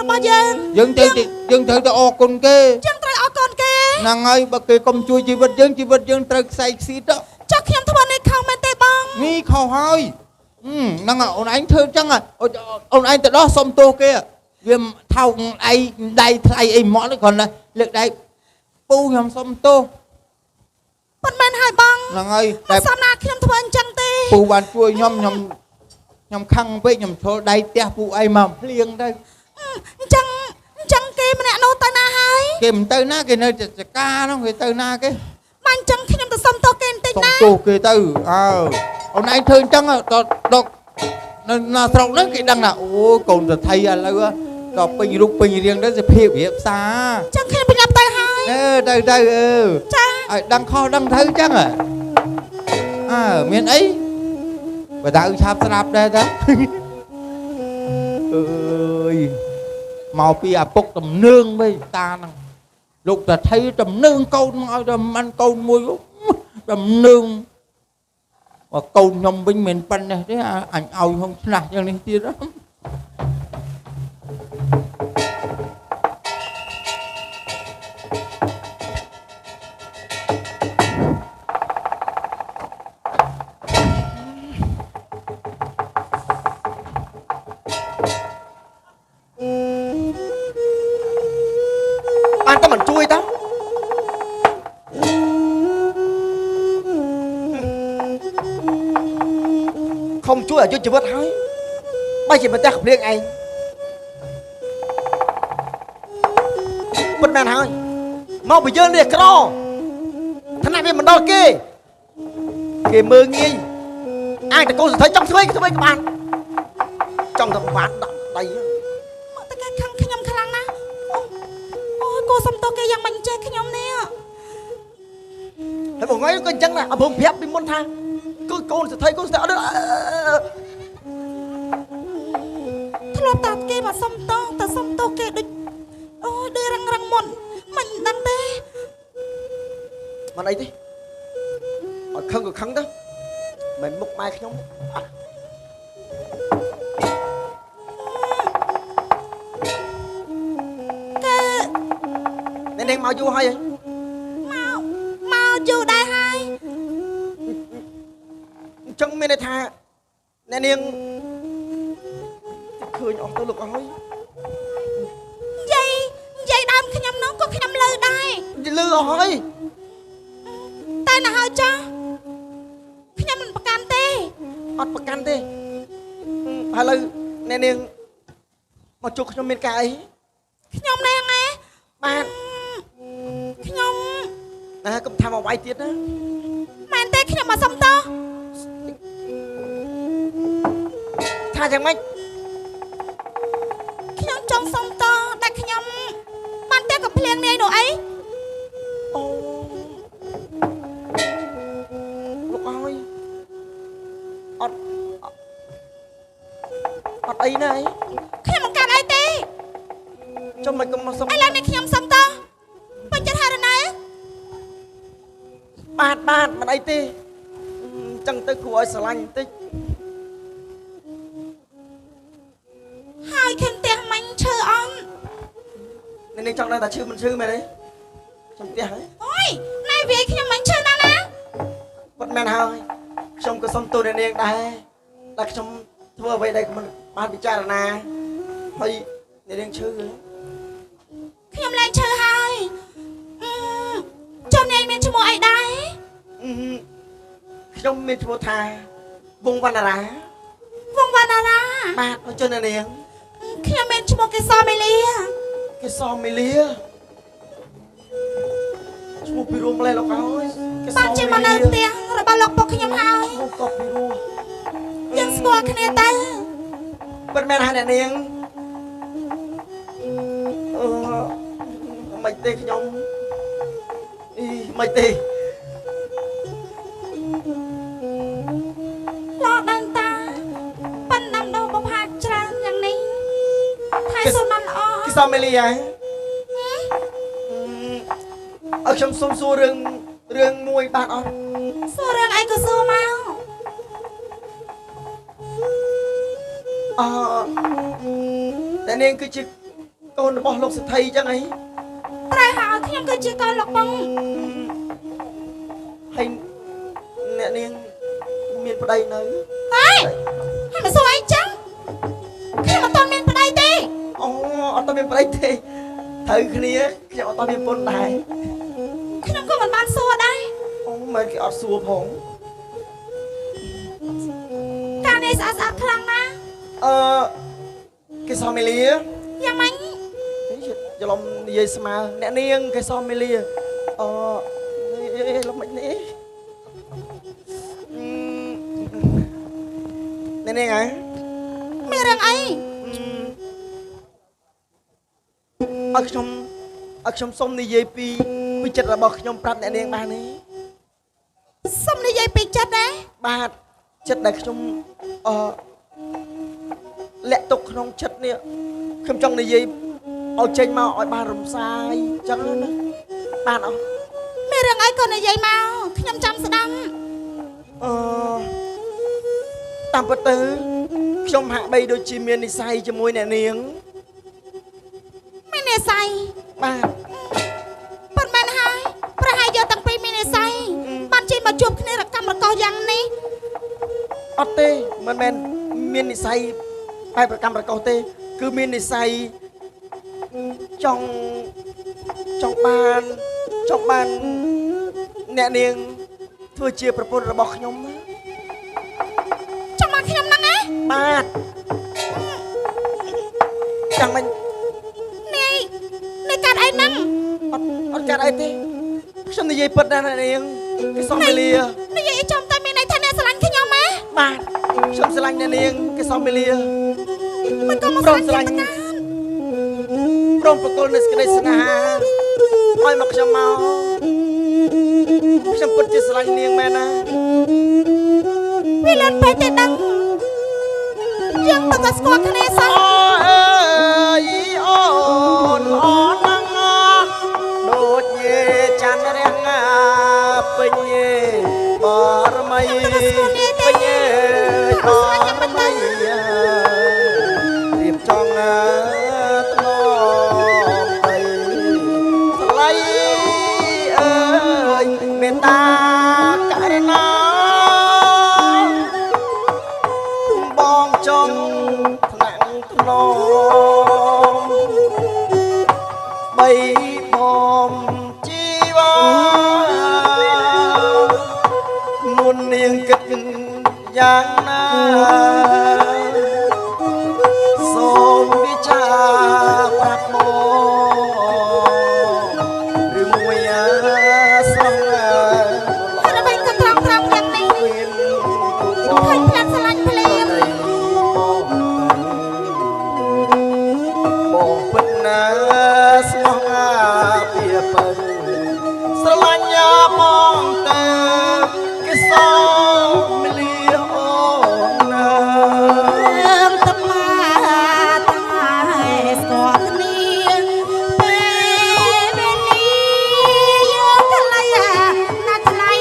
របស់យើងត្រូវទៅអរគុណគេយើងត្រូវអរគុណគេហ្នឹងហើយបើគេកុំជួយជីវិតយើងត្រូវខ្សែខ្ស៊ីទៅចុះខ្ញុំធ្វើនេះខុសមែនទេបងនេះខុសហើយហ្នឹងអូនឯងធ្វើអញ្ចឹងអូនឯងទៅដោះសុំទោសគេវាថោកដៃថ្លៃអីមកនេះគ្រាន់តែលើកដៃពូខ្ញុំសុំទោសប៉ុន្មានហើយបងហ្នឹងហើយតែសំណាខ្ញុំធ្វើអញ្ចឹងទេពូបានជួយខ្ញុំខឹងពេកខ្ញុំឈលដៃផ្ទះពូអីមកភ្លៀងទៅអញ្ចឹងគេម្នាក់នោះទៅណាហើយគេមិនទៅណាគេនៅចកាហ្នឹងគេទៅណាគេបានអញ្ចឹងខ្ញុំទៅសុំទោសគេបន្តិចណាសុំទោសគេទៅអូនឯងធ្វើអញ្ចឹងដល់នៅស្រុកហ្នឹងគេដឹងថាអូកូនសថីឥឡូវដល់ពេញរូបពេញរាងទៅសភាពរៀបសារអញ្ចឹងខ្ញុំប្រញាប់ទៅហើយទៅចាឲ្យដឹងខុសដឹងត្រូវអញ្ចឹងមានអីបើតើឆាប់ស្រាប់ដែរតាអើយមកពីអាពុកតំណឿងវិញតាហ្នឹងលោកតាថៃតំណឿងកូនមកឲ្យតែមិនកូនមួយតំណឿងបើកូនខ្ញុំវិញមិនប៉ុណ្ណេះទេអញឲ្យហងឆ្នះយ៉ាងនេះទៀតបានតែមិនជួយតើខំជួយឲ្យយុទ្ធជីវិតហើយបើជាមិនតែក្រៀងឯងពិតមែនហើយមកពីយើងនេះក្រឋានៈវាមិនដល់គេមើងងាយអាចតែកូនសថីចង់ធ្វើក៏បានចង់ទៅបានដាក់ដៃមកតែគេខឹងខ្ញុំខ្លាំងណាស់អូយគូសុំទោសគេយ៉ាងមិនចេះខ្ញុំនេះហើយបងថ្ងៃក៏អញ្ចឹងដែរអើខ្ញុំប្រាប់ពីមុនថាគឺកូនសថីអត់ធ្លាប់តាគេមកសុំទោសតែសុំទោសគេដូចអូយដូចរឹងមុនមិនដឹងទេមិនអីទេអត់ខឹងក៏ខឹងទៅមិនមុខម៉ែខ្ញុំគេនាងមកយូរហើយមកយូរដែរហើយអញ្ចឹងមានន័យថាអ្នកនាងឃើញអស់ទៅលោកអើយនិយាយដើមខ្ញុំនោះក៏ខ្ញុំលឺដែរលឺអស់ហើយតែណាហើយចាខ្ញុំមិនប្រកាន់ទេអត់ប្រកាន់ទេហើយឥឡូវអ្នកនាងមកជួបខ្ញុំមានការអីខ្ញុំនាងឯងបាទខ្ញុំកុំថាមកវាយទៀតណាមែនទេខ្ញុំមកសុំទោសថាយ៉ាងម៉េចខ្ញុំចង់សុំទោសតែខ្ញុំបានតែកំភ្លៀងនាយនោះអីអូលោកអើយអត់អីណាអីខ្ញុំមិនកាត់អីទេចាំមិនមកសុំឥឡូវនេះខ្ញុំសុំទោសពេញចិត្តហើយណាបាទមិនអីទេអញ្ចឹងទៅគួរឲ្យស្រឡាញ់បន្តិចហើយខ្ញុំផ្ទះមិញឈឺអន់នាងចង់ដឹងថាឈឺមិនឈឺមែនទេខ្ញុំផ្ទះហើយអូយណែវាយខ្ញុំមិញឈឺណាស់ណាពិតមែនហើយខ្ញុំក៏សុំទោសនាងដែរតែខ្ញុំធ្វើអ្វីដែលមិនបានពិចារណាហើយនាងឈឺខ្ញុំឡើងឈឺហើយចំនាងមានឈ្មោះអីដែរខ្ញុំមានឈ្មោះថាវងវណ្ណារាបាទអញ្ចឹងនាងខ្ញុំមានឈ្មោះកេសរមេលាឈ្មោះពីរួមម្លេះលោកអើយបានជាមកនៅផ្ទះរបស់លោកពុកខ្ញុំហើយមកកប់ពីរួមយើងស្គាល់គ្នាទៅពិតមែនហើយអ្នកនាងមិនទេខ្ញុំមិនទេលោកដឹងតាប៉ិនដាំដោបផាច្រើនយ៉ាងនេះថៃសុំបានល្អគេសុំមេលីហ៎អើខ្ញុំសុំសួររឿងមួយបាទអត់សួររឿងអីក៏សួរមកតែនាងគឺជា កូនរបស់លោកសេដ្ឋីចឹងអី ត្រូវហើយខ្ញុំគឺជាកូនលោកបង ហើយអ្នកនាងមានប្តីនៅ ហើយមិនសួរអីចឹងខ្ញុំអត់ទាន់មានប្តីទេ អូអត់តមានប្តីទេត្រូវគ្នាខ្ញុំអត់តមានពុនដែរ ខ្ញុំក៏មិនបានសួរដែរ អូមែនគេអត់សួរផង ការនេះស្អាតស្អាតខ្លាំងណាស់ គេសមមេលា យ៉ាងម៉េច ច្រឡំនិយាយស្មើអ្នកនាងគេសមមេលាលំមិននេះអ្នកនាងហ៎ មានរឿងអី ឲ្យខ្ញុំសុំនិយាយពីចិត្តរបស់ខ្ញុំប្រាប់អ្នកនាងបានទេ សុំនិយាយពីចិត្តដែរ បាទចិត្តដែលខ្ញុំលាក់ទុកក្នុងចិត្តនេះខ្ញុំចង់និយាយឲ្យចេញមកឲ្យបានរំសាយអញ្ចឹងណាបានអត់ មានរឿងអីក៏និយាយមកខ្ញុំចាំស្ដាប់ តាមពិតទៅខ្ញុំហាក់បីដូចជាមាននិស្ស័យជាមួយអ្នកនាង មាននិស្ស័យ បាទ ប៉ុន្មានហើយប្រហែលយកទាំងពីរមាននិស្ស័យបានជិះមកជួបគ្នារកម្មរកោយ៉ាងនេះ អត់ទេមិនមែនមាននិស្ស័យបែបប្រកម្មប្រកោសទេគឺមាននិស្ស័យចង់បានអ្នកនាងធ្វើជាប្រពន្ធរបស់ខ្ញុំណា ចាំមកខ្ញុំហ្នឹងណា បាទចាំមិន នេះកាត់អីហ្នឹង អត់កាត់អីទេខ្ញុំនិយាយពិតណាស់អ្នកនាងគេសំមេលា និយាយឲ្យចំតែមានន័យថាអ្នកស្រឡាញ់ខ្ញុំហ៎ បាទខ្ញុំស្រឡាញ់អ្នកនាងគេសំមេលា មិនក៏មកស្រឡាញ់ខ្ញុំតា ព្រមប្រគល់នៅសេចក្តីស្នេហាឲ្យមកខ្ញុំមកខ្ញុំពិតជាស្រឡាញ់នាងមែនណា វាលន់ពេកទេដឹងយើងទៅតែស្គាល់គ្នាសោះ អូយអូនល្អណាស់ដូចជាច័ន្ទរះពេញបរមីពេញបរមីរៀបចំថ្នមបីថ្លៃអើយមេត្តាករណាបងចង់ថ្នាក់ថ្នមបីបំជីវ៉ាមុននាងគិតយ៉ាងណាសូមវិចារប្រាប់មកឬមួយស្រង ហើយដើម្បីក៏ត្រង់យ៉ាងនេះ មាន ឃើញផ្លាត់ស្រឡាញ់ភ្លាម បងពិតណាស្មោះពីពើស្រឡាញ់បងទៅគេសោមលីអូនណា រឿងទៅមកតែស្គាល់គ្នាពេលវេលាយើងថ្លៃណាថ្លៃ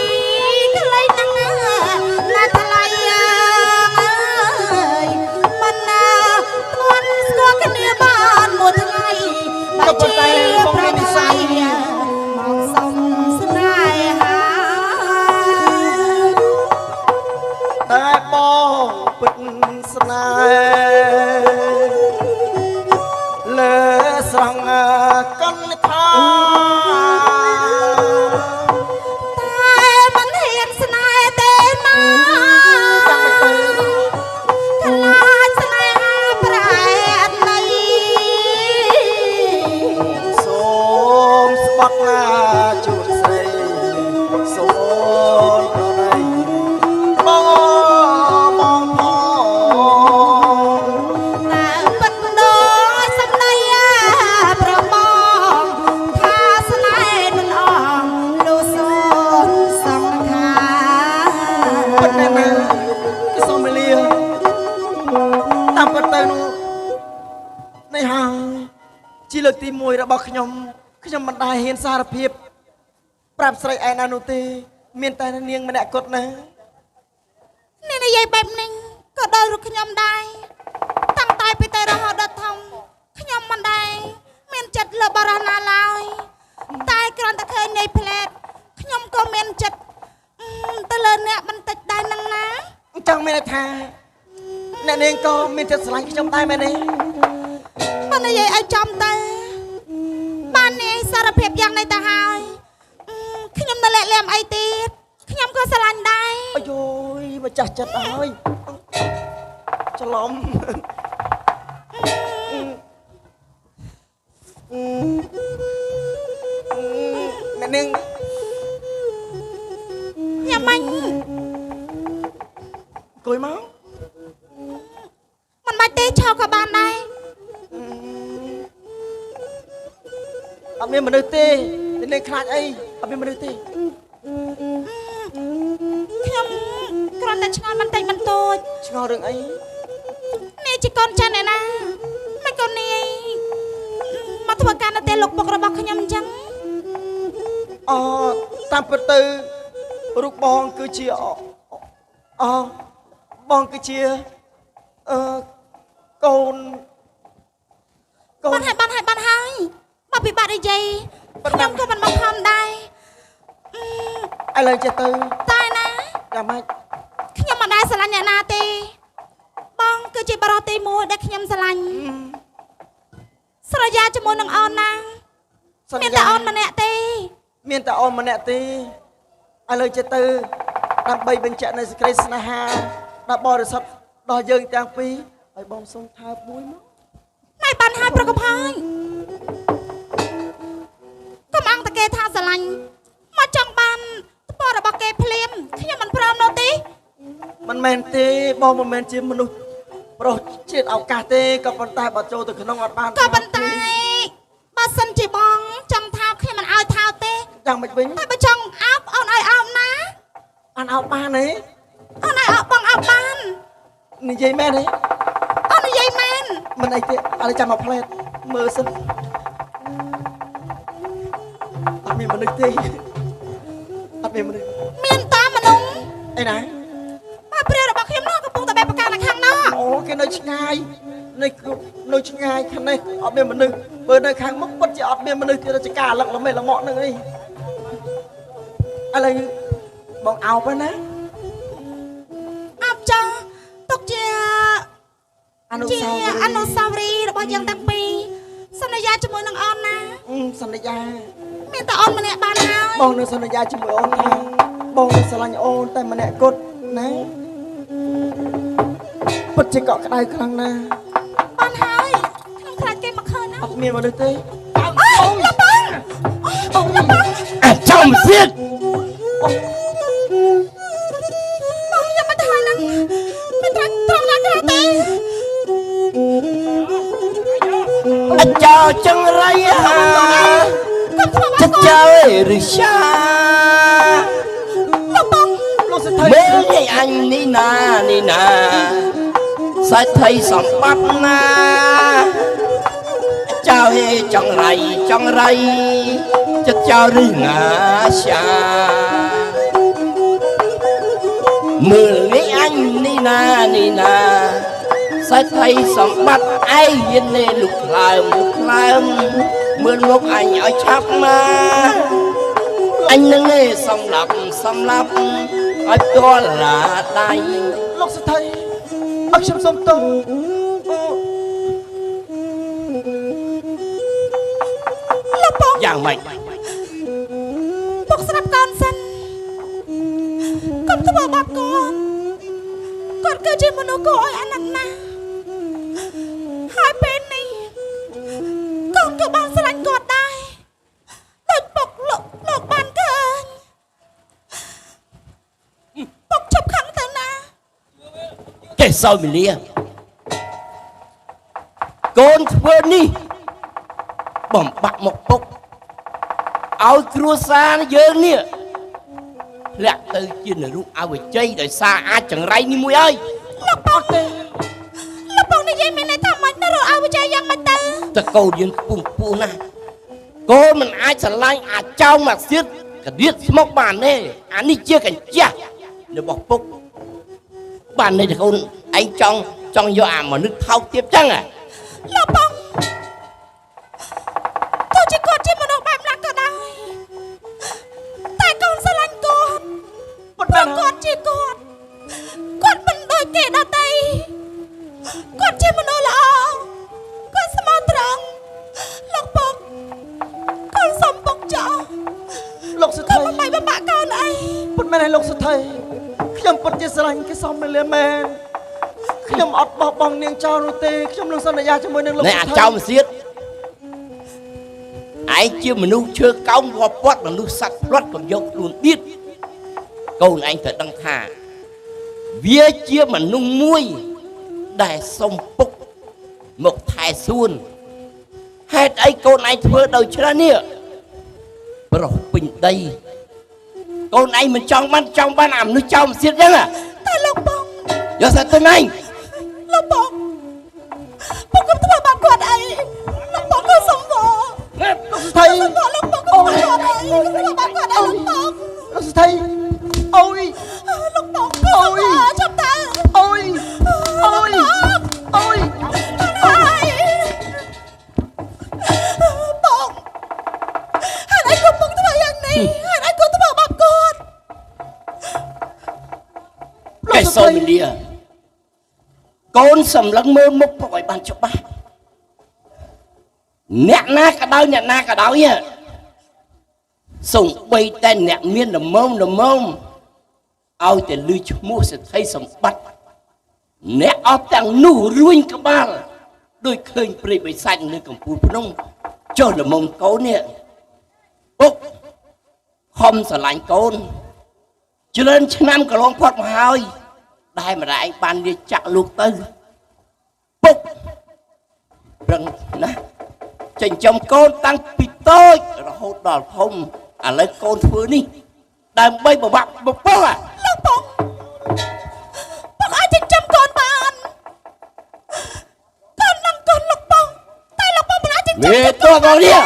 ហ្នឹងណាថ្លៃអើយមិនណាទាន់ស្គាល់គ្នាបានមួយថ្ងៃបើជាប្រកស័យមកសុំស្នេហា តែបងពិតស្នេហ៍លើស្រងកណ្ណថា តែមិនហ៊ានស្នេហ៍ទេណាខ្លាចស្នេហាប្រែណី សូមស្បត់ណាជួបស្រីសូមប្រណីបងផង តែពិតដោយសម្ដីប្រមងថាស្នេហ៍មិនអងលូសូនសង្ខា ពិតមែនណាគេសុំមេលាតាមពិតទៅនោះនេះហើយជាលើកទី1របស់ខ្ញុំមិនដែលហ៊ានសារភាពប្រាប់ស្រីឯណានោះទេមានតែនាងម្នាក់គត់ណា នេះនិយាយបែបនេះក៏ដល់រូបខ្ញុំដែរតាំងតែពីតែរហូតដល់ធំខ្ញុំមិនដែរ អ្នកនាងក៏មានចិត្តស្រឡាញ់ខ្ញុំដែរមែនទេ បើនិយាយឲ្យចំទៅបាននាយសារភាពយ៉ាងនេះទៅហើយខ្ញុំនៅលាក់លៀមអីទៀតខ្ញុំក៏ស្រឡាញ់ដែរ អាយយម្ចាស់ចិត្តអើយច្រឡំអ្នកនាងញ៉ាំមិញ អង្គុយមក មិនបាច់ទេឈរក៏បានដែរ អត់មានមនុស្សទេអ្នកនាងខ្លាចអីអត់មានមនុស្សទេ ខ្ញុំគ្រាន់តែឆ្ងល់បន្តិចបន្តួច ឆ្ងល់រឿងអី នាយជាកូនចាស់អ្នកណាមិនកូននាយមកធ្វើការនៅផ្ទះលោកពុករបស់ខ្ញុំអញ្ចឹង អូតាមពិតទៅរូបបងគឺជាបងគឺជាកូន បានហើយមកពិបាកនិយាយខ្ញុំក៏មិនមកខំដែរ ឥឡូវចេះទៅ តែណា យ៉ាងម៉េច ខ្ញុំមិនដែលស្រឡាញ់អ្នកណាទេបងគឺជាបរិសុទ្ធទី1ដែលខ្ញុំស្រឡាញ់ស្រយាជាមួយនឹងអូនណាមានតែអូនម្នាក់ទេ មានតែអូនម្នាក់ទេឥឡូវចេះទៅដើម្បីបញ្ជាក់នៅសេចក្តីស្នេហាដល់បរិសុទ្ធដល់យើងទាំងពីរឲ្យបងសុំថើបមួយមក ហើយបានហើយប្រកបហើយកុំអង្គតគេថាស្រឡាញ់មកចង់បានថ្មរបស់គេភ្លាមខ្ញុំមិនព្រមនោះទេ មិនមែនទេបងមិនមែនជាមនុស្សប្រុសជាតិឱកាសទេក៏ប៉ុន្តែបើចូលទៅក្នុងអត់បាន ក៏ប៉ុន្តែបើសិនជាបងចង់ថោកខ្ញុំមិនឲ្យថោកទេ យ៉ាងម៉េចវិញ តែបើចង់អោបអូនឲ្យអោបណា អានអោបបានទេ អូនឲ្យអោបបងអោបបាន និយាយមែនទេ អូននិយាយមែន មិនអីទេឥឡូវចាំមកផ្លែតមើលសិនអត់មានមនុស្សទេអត់មានមនុស្ស មានតាមនុស្ស អីណា មកព្រារបស់ខ្ញុំនោះកំពុងតែបែបប្រកាសនៅខាងនោះ អូគេនៅឆ្ងាយនៅឆ្ងាយខាងនេះអត់មានមនុស្សបើនៅខាងមុខពិតជាអត់មានមនុស្សទេចកាលឹកល្មេល្មក់នឹងអីឥឡូវបងអោបណា អោបចង់ទុកជា អនុស្សាវរីយ៍ អនុស្សាវរីយ៍របស់យើងទាំងពីរសន្យាជាមួយនឹងអូនណា សន្យា មានតែអូនម្នាក់បានហើយ បងនៅសន្យាជាមួយអូនថាបងនៅស្រឡាញ់អូនតែម្នាក់គត់ណាពិតជាកក់ក្ដៅខ្លាំងណាស់ បានហើយខ្ញុំខ្លាចគេមកឃើញណា អត់មានមនុស្សទេ អូយលោកបងអូយលោកបង ចំទៀត បងយកមកទៅហើយនឹងមិនត្រូវត្រង់ណាក្រៅទេ អចោចង្រៃហា កុំធ្វើបា ចិត្ត ប ចៅឬឆា លោកបង លោកសិទ្ធិ មើលនេះអញនេះណាសាច់ថៃសម្បត្តិណាចៅហេចង្រៃចិត្តចៅឬងាឆាមើលនេះអញនេះណាសាច់ថៃសម្បត្តិឯងមាននេះលុកខ្លើមមើលមុខអញឲ្យឆាប់មកអញនឹងឯងសម្លាប់ឲ្យតលរាដៃ លោកសិទ្ធិអត់ខ្ញុំសុំទោស លោកបង យ៉ាងម៉េច ពុកស្រាប់កូនសិនកុំធ្វើបាបគាត់គឺជាមនុស្សគួរឲ្យអាណិតណាស់ហើយពេលនេះកូនក៏បានស្រឡាញ់គាត់ដែរដូចពុកលោកបានឃើញពុកជប់ខឹងទៅណា កេសោយមលាកូនធ្វើនេះបំបាក់មកពុកឲ្យគ្រួសារយើងនេះធ្លាក់ទៅជានរុអវជ័យដោយសារអាចចង្រៃនេះមួយហើយ លោកបងនិយាយមានន័យថាមិនទៅរកឲ្យវិជ័យយ៉ាងម៉េចទៅ តកូនយើងពុះណាស់កូនមិនអាចស្រឡាញ់អាចោងមកទៀតកដៀតស្មុកបានទេអានេះជាកញ្ចាស់របស់ពុកបាននេះកូនឯងចង់យកអាមនុស្សថោកទៀតចឹងហ៎ លោកបងទោះជាគាត់ជាមនុស្សបែបណាក៏ដោយតែកូនស្រឡាញ់គាត់ ប៉ុន្ ព្រោះ តែ គាត់ជាគាត់មិនដូចគេដទៃ គាត់ជាមនុស្សល្អគាត់ស្មោះត្រង់លោកពុកគាត់សុំពុកចោល លោកសុ កុ ថៃ ំបំបីបំបាក់កូនអី ពុតមែនហើយលោកសុថៃខ្ញុំពិតជាស្រឡាញ់គេសមមលាមែនខ្ញុំអត់បោះបង់នាងចោលនោះទេខ្ញុំនឹងសន្យាជាមួយនឹងលោក ណែ សុ អាច ថៃ ោមសៀតឯងជាមនុស្សឈើកោងវពាត់មនុស្សសត្វផ្លាត់កំយកខ្លួនទៀតកូនឯងត្រូវដឹងថាវាជាមនុស្សមួយដែលសុំពុកមកថែសួនហេតុអីកូនឯងធ្វើដោយច្រើននេះប្រុសពេញដីកូនឯងមិនចង់បានអាមនុស្សចោមសៀតចឹង តែលោកពុក យកសាទៅណៃ លោកពុកពុកកុំធ្វើបាបគាត់អីលោកពុកក៏សុំវល់ លោកសុថៃ លោកពុកក៏ធ្វើបាបគាត់អីធ្វើបាបគាត់អីលោកពុក លោកសុថៃអូយ លោកពុកក៏សុំវល់ចាំតើ អូយអូយអូយ ហើយពុកហើយឯងក៏ពុកធ្វើយ៉ាងនេះហើយឯងក៏ធ្វើបាបគាត់ កែសូមលាកូនសម្លឹងមើលមុខពុកឲ្យបានច្បាស់អ្នកណាក៏ដោយសូមបីតែអ្នកមានល្មមឲ្យតែលឺឈ្មោះសេដ្ឋីសម្បត្តិអ្នកអស់ទាំងនោះរួញក្បាលដូចឃើញព្រៃបិសាចនៅកំពូលភ្នំចុះល្មមកូននេះពុកខំស្រឡាញ់កូនច្រើនឆ្នាំកន្លងផុតមកហើយដែលម្ដាយបានលាចាក់លោកទៅពុកប្រឹងណាចិញ្ចឹមកូនតាំងពីតូចរហូតដល់ធំឥឡូវកូនធ្វើនេះដើម្បីបបាក់បបោះ លោកពុកអាចចិញ្ចឹមកូនបានកូននឹងកូនលោកពុកតែលោកពុកមិនអាចចិញ្ចឹម មេតួកូននេះ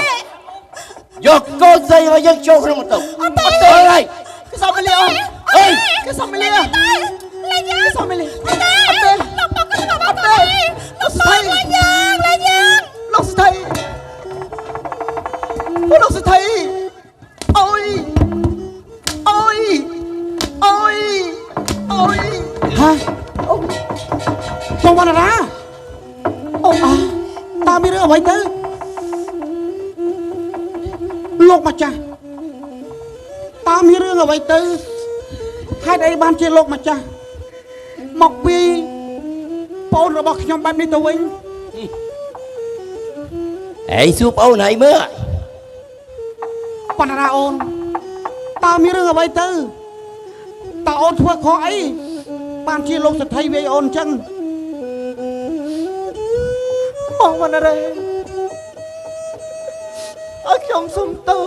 យកកូនស្រីមកយើងចូលក្នុងបន្ទប់អត់ទេហើយ គេសមមលាអើយគេសមមលា លេងយ៉ា គេសមមលាអត់ទេ លោកពុកក៏ធ្វើបាបគាត់អីលោកពុកលេងយ៉ា លោកសុថៃលោកសុថៃអូយអូយអូយអូយ ហ៎បងវណ្ណរាអូតើមានរឿងអ្វីទៅលោកម្ចាស់តើមានរឿងអ្វីទៅហេតុអីបានជាលោកម្ចាស់មកពីប្អូនរបស់ខ្ញុំបែបនេះទៅវិញ ឯងសួរប្អូនហើយមើល វណ្ណរាអូនតើមានរឿងអ្វីទៅតើអូនធ្វើខុសអីបានជាលោកសេដ្ឋីវាយអូនអញ្ចឹង បងវណ្ណរ៉េអើខ្ញុំសុំទោ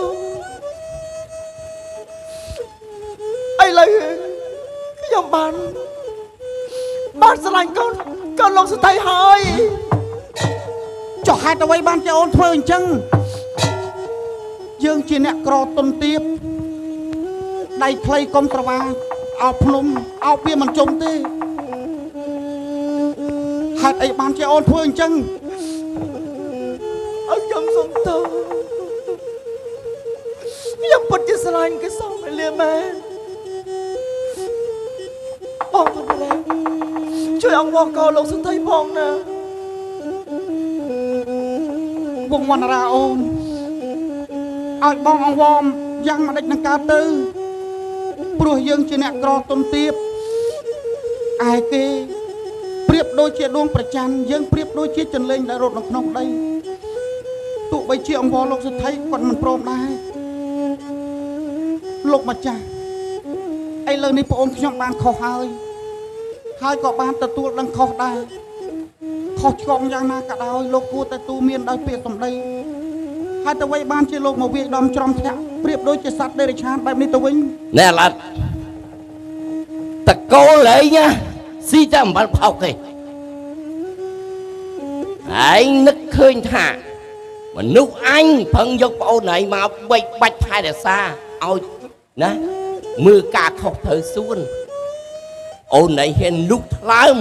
សឥឡូវខ្ញុំបានស្រឡាញ់កូនលោកសុថៃហើយ ចុះហេតុអ្វីបានជាអូនធ្វើអញ្ចឹងយើងជាអ្នកក្រទុនទាបដៃខ្លីកុំត្រវាអោបភ្នំអោបវាមិនជុំទេហេតុអីបានជាអូនធ្វើអញ្ចឹង អើខ្ញុំសុំទោសខ្ញុំពិតជាស្រឡាញ់គេសមមលាមែនបងវណ្ណរ៉េជួយអង្វរកូនលោកសុថៃផងណា វងវណ្ណរាអូនឲ្យបងអង្វរយ៉ាងមិនដេចនឹងកើតទៅព្រោះយើងជាអ្នកក្រទុនទាបឯគេប្រៀបដូចជាដួងប្រច័ណ្ឌយើងប្រៀបដូចជាចន្លេងដែលរត់នៅក្នុងដីទោះបីជាអង្វរលោកសេដ្ឋីគាត់មិនព្រមដែរលោកម្ចាស់ឥឡូវនេះប្អូនខ្ញុំបានខុសហើយក៏បានទទួលដឹងខុសដែរខុសឆ្គងយ៉ាងណាក៏ដោយលោកគួរតែទូមានដោយពាក្យសម្ដីហើយទៅវិញបានជាលោកមកវាយដំច្រំធាក់ប្រៀបដូចជាសត្វដេរឆានបែបនេះទៅវិញ ណែឡាត់តកូលលេងណាស៊ីតែអំបិលផោកទេឯងនឹកឃើញថាមនុស្សអញផឹងយកប្អូនឯងមកបែកបាច់ថែរក្សាឲ្យណាមើលការខុសត្រូវសួនអូនឯងហ៊ានលុកថ្លើម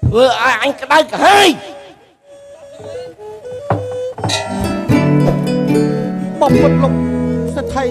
ធ្វើឲ្យអញក្តៅក្រហាយ បបពុតលោកសេដ្ឋី